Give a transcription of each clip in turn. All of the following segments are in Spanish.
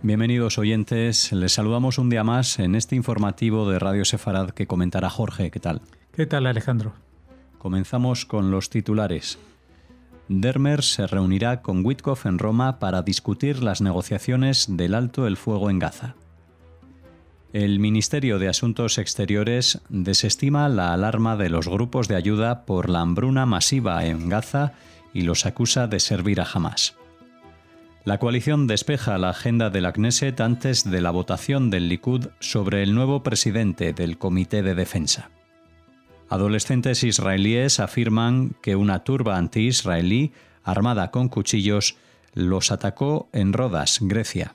Bienvenidos oyentes, les saludamos un día más en este informativo de Radio Sefarad que comentará Jorge. ¿Qué tal? ¿Qué tal, Alejandro? Comenzamos con los titulares. Dermer se reunirá con Witkoff en Roma para discutir las negociaciones del alto el fuego en Gaza. El Ministerio de Asuntos Exteriores desestima la alarma de los grupos de ayuda por la hambruna masiva en Gaza y los acusa de servir a Hamás. La coalición despeja la agenda de la Knesset antes de la votación del Likud sobre el nuevo presidente del Comité de Defensa. Adolescentes israelíes afirman que una turba anti-israelí armada con cuchillos los atacó en Rodas, Grecia.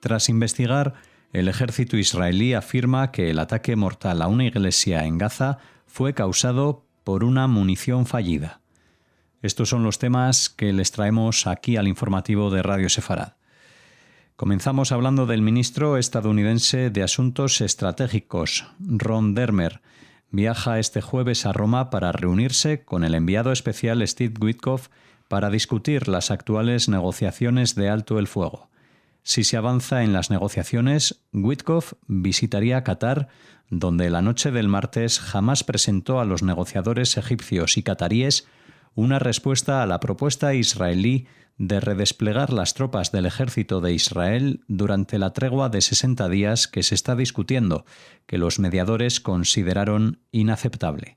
Tras investigar, el ejército israelí afirma que el ataque mortal a una iglesia en Gaza fue causado por una munición fallida. Estos son los temas que les traemos aquí al informativo de Radio Sefarad. Comenzamos hablando del ministro estadounidense de Asuntos Estratégicos, Ron Dermer. Viaja este jueves a Roma para reunirse con el enviado especial Steve Witkoff para discutir las actuales negociaciones de alto el fuego. Si se avanza en las negociaciones, Witkoff visitaría Qatar, donde la noche del martes jamás presentó a los negociadores egipcios y cataríes una respuesta a la propuesta israelí de redesplegar las tropas del ejército de Israel durante la tregua de 60 días que se está discutiendo, que los mediadores consideraron inaceptable.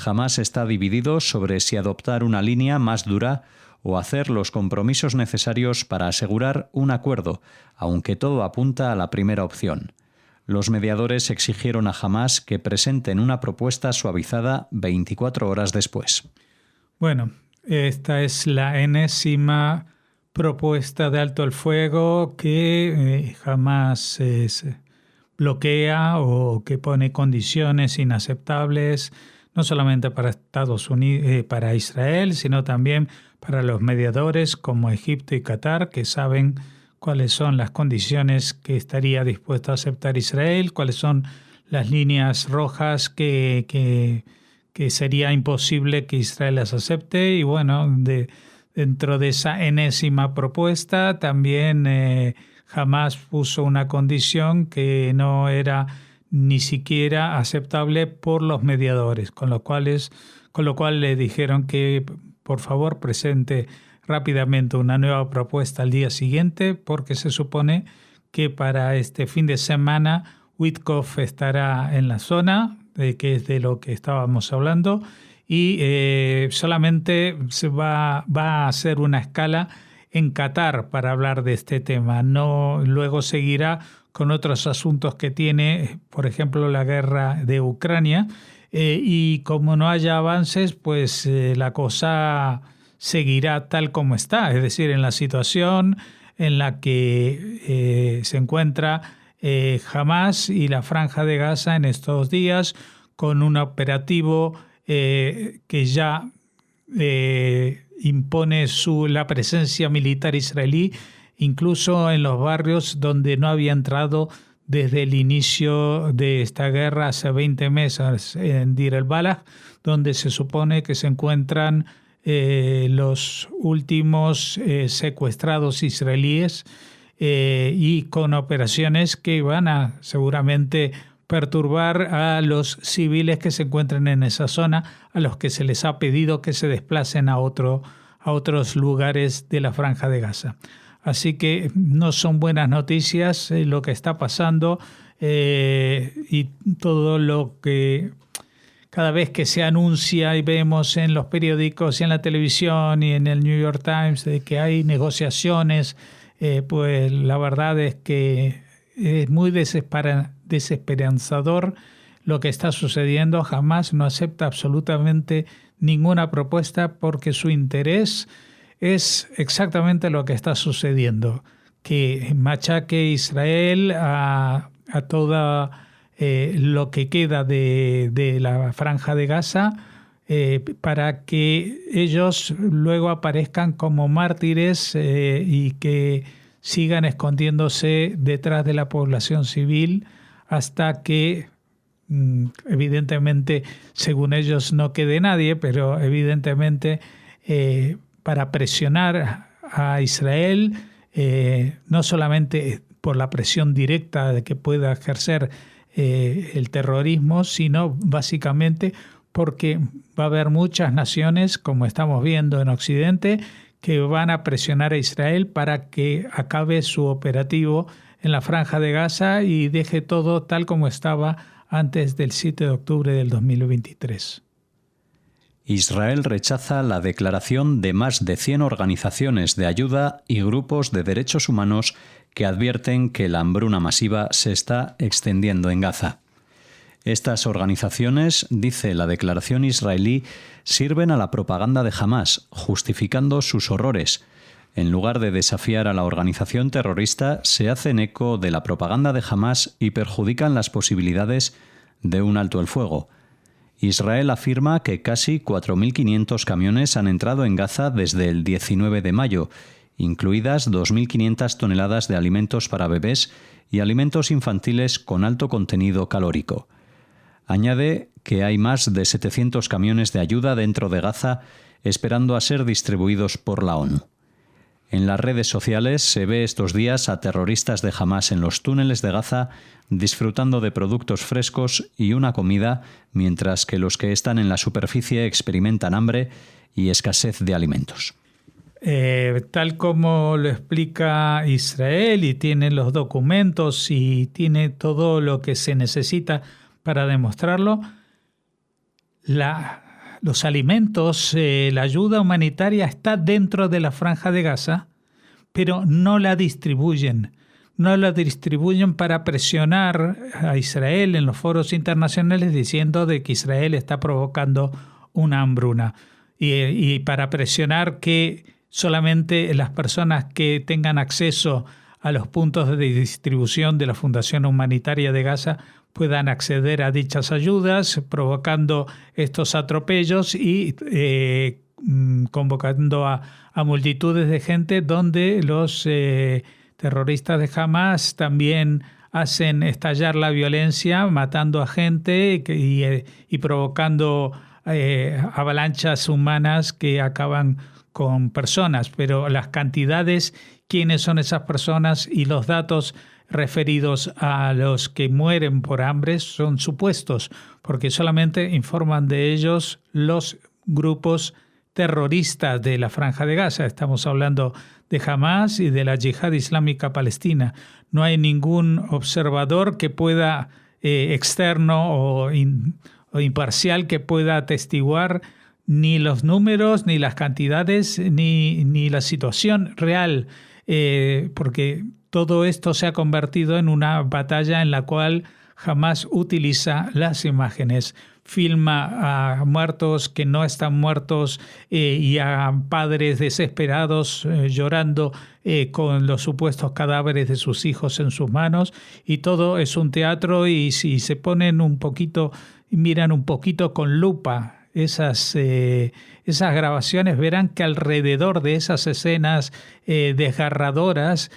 Hamás está dividido sobre si adoptar una línea más dura o hacer los compromisos necesarios para asegurar un acuerdo, aunque todo apunta a la primera opción. Los mediadores exigieron a Hamás que presenten una propuesta suavizada 24 horas después. Bueno, esta es la enésima propuesta de alto el fuego que Hamás bloquea o que pone condiciones inaceptables, no solamente para Estados Unidos, para Israel, sino también para los mediadores como Egipto y Qatar, que saben cuáles son las condiciones que estaría dispuesto a aceptar Israel, cuáles son las líneas rojas que sería imposible que Israel las acepte. Y bueno, dentro de esa enésima propuesta también Hamás puso una condición que no era ni siquiera aceptable por los mediadores, con lo cual le dijeron que por favor presente rápidamente una nueva propuesta al día siguiente, porque se supone que para este fin de semana Witkoff estará en la zona, que es de lo que estábamos hablando, y solamente se va a hacer una escala en Qatar para hablar de este tema. No, luego seguirá con otros asuntos que tiene, por ejemplo, la guerra de Ucrania, y como no haya avances, pues la cosa seguirá tal como está, es decir, en la situación en la que se encuentra Hamás y la Franja de Gaza en estos días, con un operativo que ya impone la presencia militar israelí, incluso en los barrios donde no había entrado desde el inicio de esta guerra hace 20 meses, en Deir el-Balah, donde se supone que se encuentran los últimos secuestrados israelíes, y con operaciones que van a seguramente perturbar a los civiles que se encuentran en esa zona, a los que se les ha pedido que se desplacen a otros lugares de la Franja de Gaza. Así que no son buenas noticias lo que está pasando, y todo lo que cada vez que se anuncia y vemos en los periódicos y en la televisión y en el New York Times de que hay negociaciones, pues la verdad es que es muy desesperanzador lo que está sucediendo. Hamás no acepta absolutamente ninguna propuesta porque su interés es exactamente lo que está sucediendo, que machaque Israel a toda lo que queda de la Franja de Gaza, para que ellos luego aparezcan como mártires y que sigan escondiéndose detrás de la población civil hasta que, evidentemente, según ellos no quede nadie, pero evidentemente para presionar a Israel no solamente por la presión directa de que pueda ejercer el terrorismo, sino básicamente porque va a haber muchas naciones, como estamos viendo en Occidente, que van a presionar a Israel para que acabe su operativo en la Franja de Gaza y deje todo tal como estaba antes del 7 de octubre del 2023. Israel rechaza la declaración de más de 100 organizaciones de ayuda y grupos de derechos humanos que advierten que la hambruna masiva se está extendiendo en Gaza. Estas organizaciones, dice la declaración israelí, sirven a la propaganda de Hamás, justificando sus horrores. En lugar de desafiar a la organización terrorista, se hacen eco de la propaganda de Hamás y perjudican las posibilidades de un alto el fuego. Israel afirma que casi 4.500 camiones han entrado en Gaza desde el 19 de mayo, incluidas 2.500 toneladas de alimentos para bebés y alimentos infantiles con alto contenido calórico. Añade que hay más de 700 camiones de ayuda dentro de Gaza esperando a ser distribuidos por la ONU. En las redes sociales se ve estos días a terroristas de Hamás en los túneles de Gaza disfrutando de productos frescos y una comida, mientras que los que están en la superficie experimentan hambre y escasez de alimentos. Tal como lo explica Israel y tiene los documentos y tiene todo lo que se necesita para demostrarlo, los alimentos, la ayuda humanitaria está dentro de la Franja de Gaza, pero no la distribuyen. No la distribuyen para presionar a Israel en los foros internacionales diciendo de que Israel está provocando una hambruna y para presionar que solamente las personas que tengan acceso a los puntos de distribución de la Fundación Humanitaria de Gaza puedan acceder a dichas ayudas, provocando estos atropellos y convocando a multitudes de gente donde los terroristas de Hamás también hacen estallar la violencia, matando a gente y provocando avalanchas humanas que acaban con personas. Pero las cantidades, quiénes son esas personas y los datos referidos a los que mueren por hambre son supuestos, porque solamente informan de ellos los grupos terroristas de la Franja de Gaza. Estamos hablando de Hamás y de la Yihad Islámica Palestina. No hay ningún observador que pueda, externo o imparcial, que pueda atestiguar ni los números, ni las cantidades, ni la situación real, porque todo esto se ha convertido en una batalla en la cual Hamás utiliza las imágenes, filma a muertos que no están muertos y a padres desesperados llorando con los supuestos cadáveres de sus hijos en sus manos, y todo es un teatro. Y si se ponen un poquito, miran un poquito con lupa esas grabaciones, verán que alrededor de esas escenas desgarradoras,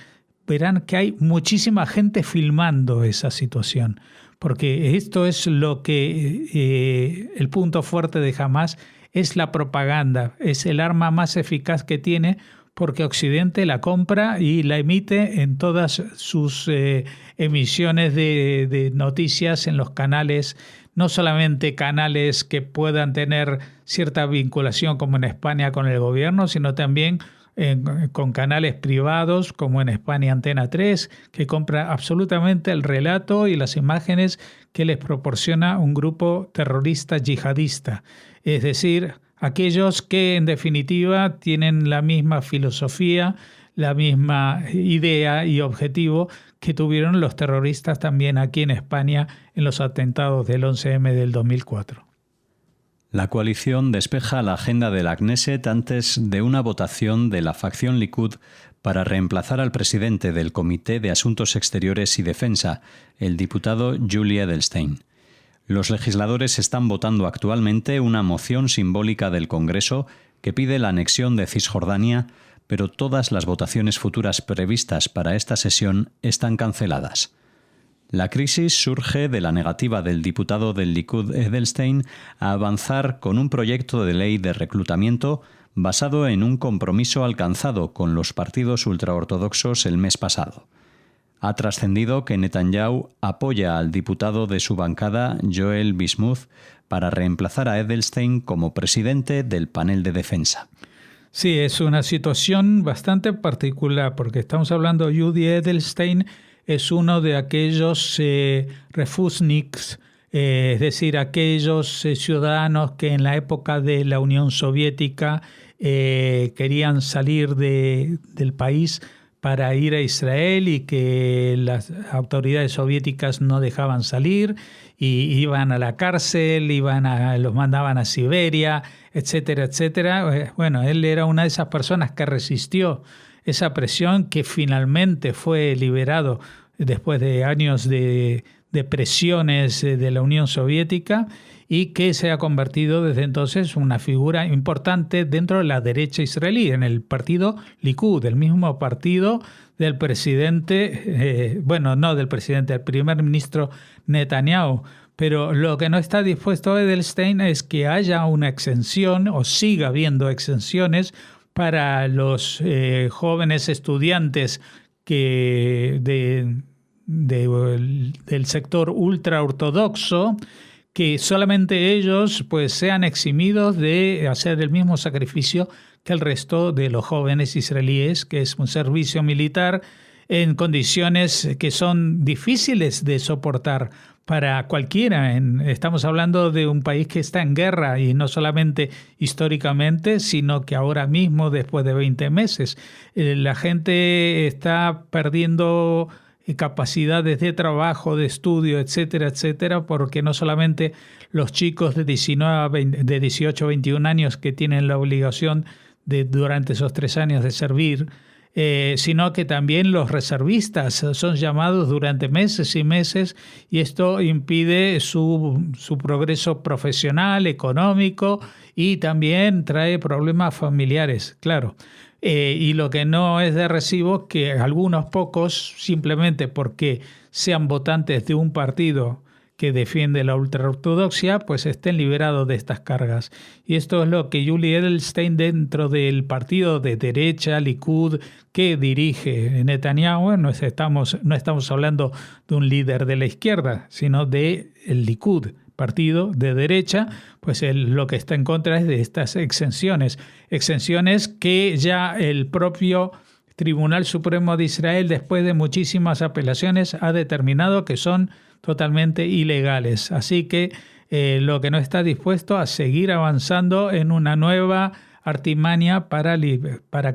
verán que hay muchísima gente filmando esa situación, porque esto es lo que el punto fuerte de Hamás es la propaganda, es el arma más eficaz que tiene, porque Occidente la compra y la emite en todas sus emisiones de noticias en los canales, no solamente canales que puedan tener cierta vinculación como en España con el gobierno, sino también con canales privados como en España Antena 3, que compra absolutamente el relato y las imágenes que les proporciona un grupo terrorista yihadista. Es decir, aquellos que en definitiva tienen la misma filosofía, la misma idea y objetivo que tuvieron los terroristas también aquí en España en los atentados del 11M del 2004. La coalición despeja la agenda de la Knesset antes de una votación de la facción Likud para reemplazar al presidente del Comité de Asuntos Exteriores y Defensa, el diputado Yuli Edelstein. Los legisladores están votando actualmente una moción simbólica del Congreso que pide la anexión de Cisjordania, pero todas las votaciones futuras previstas para esta sesión están canceladas. La crisis surge de la negativa del diputado del Likud Edelstein a avanzar con un proyecto de ley de reclutamiento basado en un compromiso alcanzado con los partidos ultraortodoxos el mes pasado. Ha trascendido que Netanyahu apoya al diputado de su bancada, Joel Bismuth, para reemplazar a Edelstein como presidente del panel de defensa. Sí, es una situación bastante particular porque estamos hablando de Yuli Edelstein, es uno de aquellos refusniks, es decir, aquellos ciudadanos que en la época de la Unión Soviética querían salir del país para ir a Israel y que las autoridades soviéticas no dejaban salir y iban a la cárcel, los mandaban a Siberia, etcétera, etcétera. Bueno, él era una de esas personas que resistió esa presión, que finalmente fue liberado después de años de presiones de la Unión Soviética y que se ha convertido desde entonces en una figura importante dentro de la derecha israelí, en el partido Likud, el mismo partido del presidente, del primer ministro Netanyahu. Pero lo que no está dispuesto Edelstein es que haya una exención o siga habiendo exenciones para los jóvenes estudiantes del sector ultraortodoxo, que solamente ellos pues sean eximidos de hacer el mismo sacrificio que el resto de los jóvenes israelíes, que es un servicio militar en condiciones que son difíciles de soportar para cualquiera. Estamos hablando de un país que está en guerra, y no solamente históricamente, sino que ahora mismo, después de 20 meses, la gente está perdiendo capacidades de trabajo, de estudio, etcétera, etcétera, porque no solamente los chicos de 18 a 21 años que tienen la obligación de durante esos 3 años de servir, sino que también los reservistas son llamados durante meses y meses, y esto impide su progreso profesional, económico, y también trae problemas familiares, claro. Y lo que no es de recibo que algunos pocos, simplemente porque sean votantes de un partido que defiende la ultraortodoxia, pues estén liberados de estas cargas. Y esto es lo que Yuli Edelstein, dentro del partido de derecha, Likud, que dirige Netanyahu, no estamos hablando de un líder de la izquierda, sino de el Likud, partido de derecha, pues lo que está en contra es de estas exenciones que ya el propio Tribunal Supremo de Israel, después de muchísimas apelaciones, ha determinado que son totalmente ilegales. Así que lo que no está dispuesto a seguir avanzando en una nueva artimaña para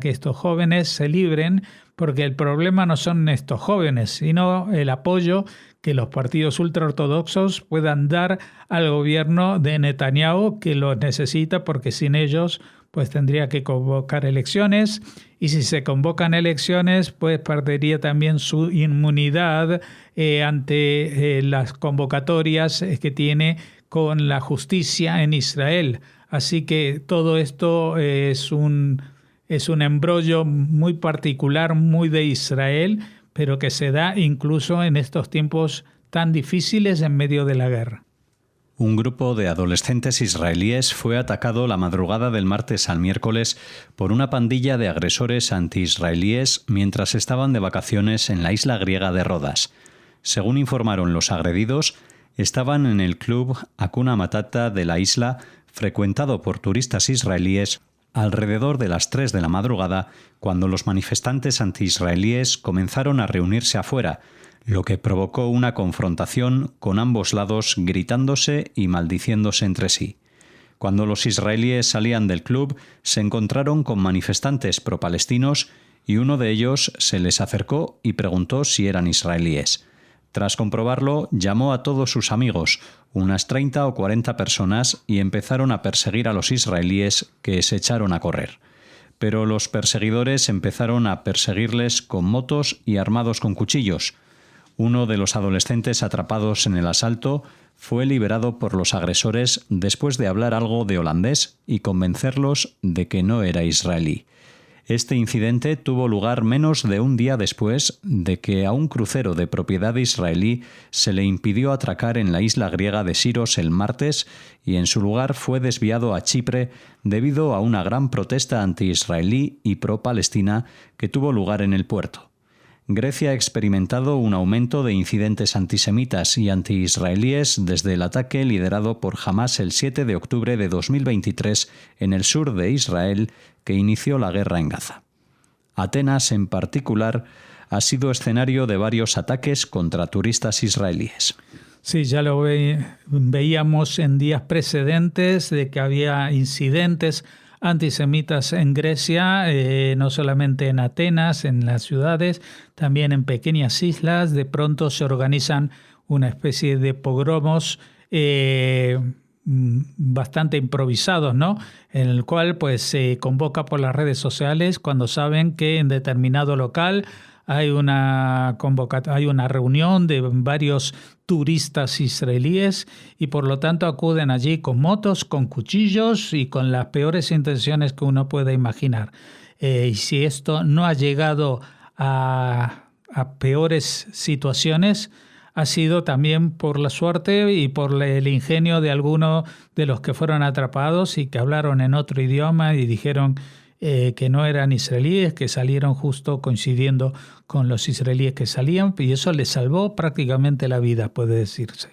que estos jóvenes se libren, porque el problema no son estos jóvenes, sino el apoyo que los partidos ultraortodoxos puedan dar al gobierno de Netanyahu, que lo necesita, porque sin ellos pues tendría que convocar elecciones, y si se convocan elecciones pues perdería también su inmunidad ante las convocatorias que tiene con la justicia en Israel. Así que todo esto es un embrollo muy particular, muy de Israel, pero que se da incluso en estos tiempos tan difíciles en medio de la guerra. Un grupo de adolescentes israelíes fue atacado la madrugada del martes al miércoles por una pandilla de agresores anti-israelíes mientras estaban de vacaciones en la isla griega de Rodas. Según informaron los agredidos, estaban en el club Hakuna Matata de la isla, frecuentado por turistas israelíes, alrededor de las 3 de la madrugada, cuando los manifestantes anti-israelíes comenzaron a reunirse afuera, lo que provocó una confrontación con ambos lados gritándose y maldiciéndose entre sí. Cuando los israelíes salían del club, se encontraron con manifestantes pro-palestinos y uno de ellos se les acercó y preguntó si eran israelíes. Tras comprobarlo, llamó a todos sus amigos, unas 30 o 40 personas, y empezaron a perseguir a los israelíes, que se echaron a correr. Pero los perseguidores empezaron a perseguirles con motos y armados con cuchillos. Uno de los adolescentes atrapados en el asalto fue liberado por los agresores después de hablar algo de holandés y convencerlos de que no era israelí. Este incidente tuvo lugar menos de un día después de que a un crucero de propiedad israelí se le impidió atracar en la isla griega de Siros el martes y en su lugar fue desviado a Chipre debido a una gran protesta anti-israelí y pro-palestina que tuvo lugar en el puerto. Grecia ha experimentado un aumento de incidentes antisemitas y anti-israelíes desde el ataque liderado por Hamás el 7 de octubre de 2023 en el sur de Israel, que inició la guerra en Gaza. Atenas, en particular, ha sido escenario de varios ataques contra turistas israelíes. Sí, ya lo veíamos en días precedentes de que había incidentes antisemitas en Grecia, no solamente en Atenas, en las ciudades, también en pequeñas islas. De pronto se organizan una especie de pogromos bastante improvisados, ¿no? En el cual pues se convoca por las redes sociales cuando saben que en determinado local hay una reunión de varios turistas israelíes y por lo tanto acuden allí con motos, con cuchillos y con las peores intenciones que uno pueda imaginar. Y si esto no ha llegado a peores situaciones, ha sido también por la suerte y por el ingenio de algunos de los que fueron atrapados y que hablaron en otro idioma y dijeron que no eran israelíes, que salieron justo coincidiendo con los israelíes que salían, y eso les salvó prácticamente la vida, puede decirse.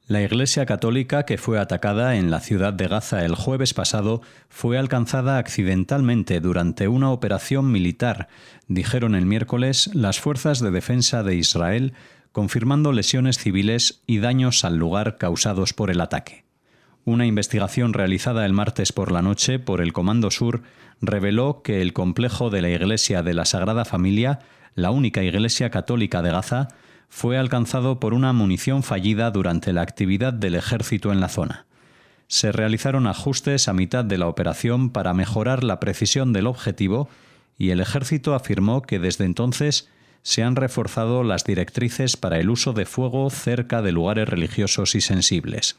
La Iglesia Católica, que fue atacada en la ciudad de Gaza el jueves pasado, fue alcanzada accidentalmente durante una operación militar, dijeron el miércoles las fuerzas de defensa de Israel, confirmando lesiones civiles y daños al lugar causados por el ataque. Una investigación realizada el martes por la noche por el Comando Sur reveló que el complejo de la Iglesia de la Sagrada Familia, la única iglesia católica de Gaza, fue alcanzado por una munición fallida durante la actividad del ejército en la zona. Se realizaron ajustes a mitad de la operación para mejorar la precisión del objetivo y el ejército afirmó que desde entonces se han reforzado las directrices para el uso de fuego cerca de lugares religiosos y sensibles.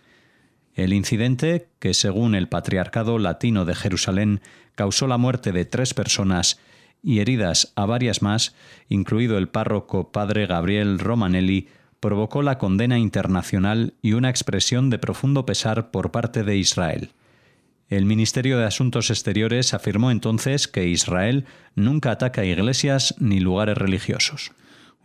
El incidente, que según el Patriarcado Latino de Jerusalén causó la muerte de 3 personas y heridas a varias más, incluido el párroco padre Gabriel Romanelli, provocó la condena internacional y una expresión de profundo pesar por parte de Israel. El Ministerio de Asuntos Exteriores afirmó entonces que Israel nunca ataca iglesias ni lugares religiosos.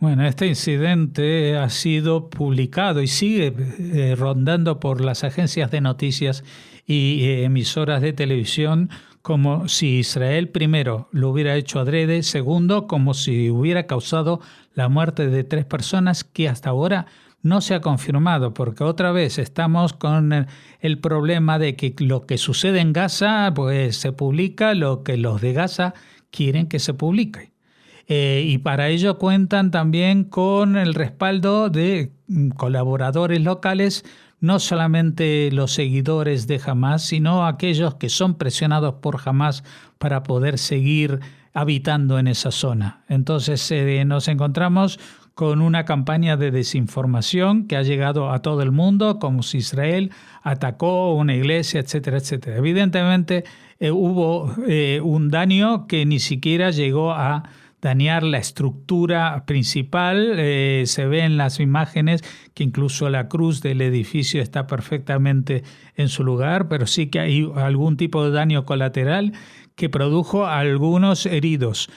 Bueno, este incidente ha sido publicado y sigue rondando por las agencias de noticias y emisoras de televisión como si Israel, primero, lo hubiera hecho adrede, segundo, como si hubiera causado la muerte de 3 personas que hasta ahora no se ha confirmado, porque otra vez estamos con el problema de que lo que sucede en Gaza pues se publica lo que los de Gaza quieren que se publique. Y para ello cuentan también con el respaldo de colaboradores locales, no solamente los seguidores de Hamás, sino aquellos que son presionados por Hamás para poder seguir habitando en esa zona. Entonces nos encontramos con una campaña de desinformación que ha llegado a todo el mundo, como si Israel atacó una iglesia, etcétera, etcétera. Evidentemente hubo un daño que ni siquiera llegó a dañar la estructura principal. Se ve en las imágenes que incluso la cruz del edificio está perfectamente en su lugar, pero sí que hay algún tipo de daño colateral que produjo a algunos heridos.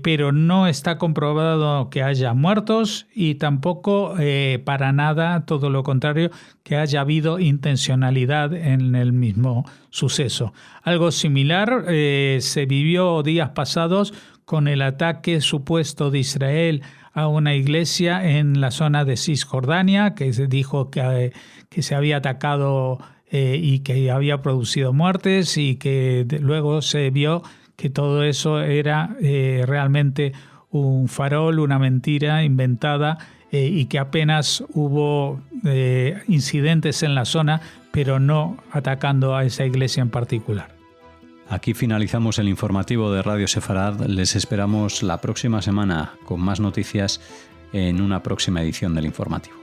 Pero no está comprobado que haya muertos y tampoco para nada, todo lo contrario, que haya habido intencionalidad en el mismo suceso. Algo similar se vivió días pasados con el ataque supuesto de Israel a una iglesia en la zona de Cisjordania, que se dijo que se había atacado y que había producido muertes y que luego se vio que todo eso era realmente un farol, una mentira inventada y que apenas hubo incidentes en la zona, pero no atacando a esa iglesia en particular. Aquí finalizamos el informativo de Radio Sefarad. Les esperamos la próxima semana con más noticias en una próxima edición del informativo.